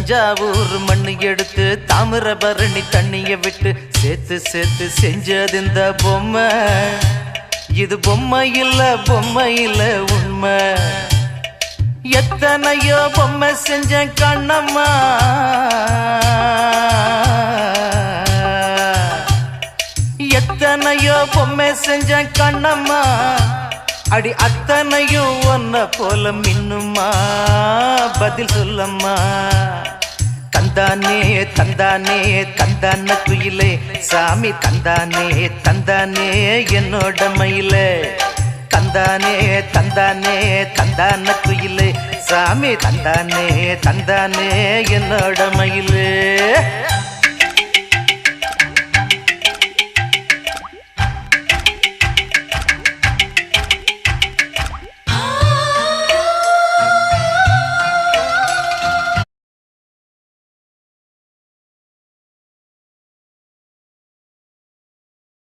தஞ்சாவூர் மண்ணு எடுத்து தாமிரபரணி தண்ணிய விட்டு சேர்த்து சேர்த்து செஞ்சது இந்த பொம்மை. இது பொம்மை இல்ல உண்மை. எத்தனையோ பொம்மை செஞ்ச கண்ணம்மா, எத்தனையோ பொம்மை செஞ்ச கண்ணம்மா. அடி அத்தனையும் ஒன்ன போல மின்னுமா, பதில் சொல்லம்மா. தந்தானே தந்தானே தந்தான குயிலே, சாமி தந்தானே தந்தானே என்னோட மயிலே. தந்தானே தந்தானே தந்தான குயிலே, சாமி தந்தானே தந்தானே என்னோட மயிலே.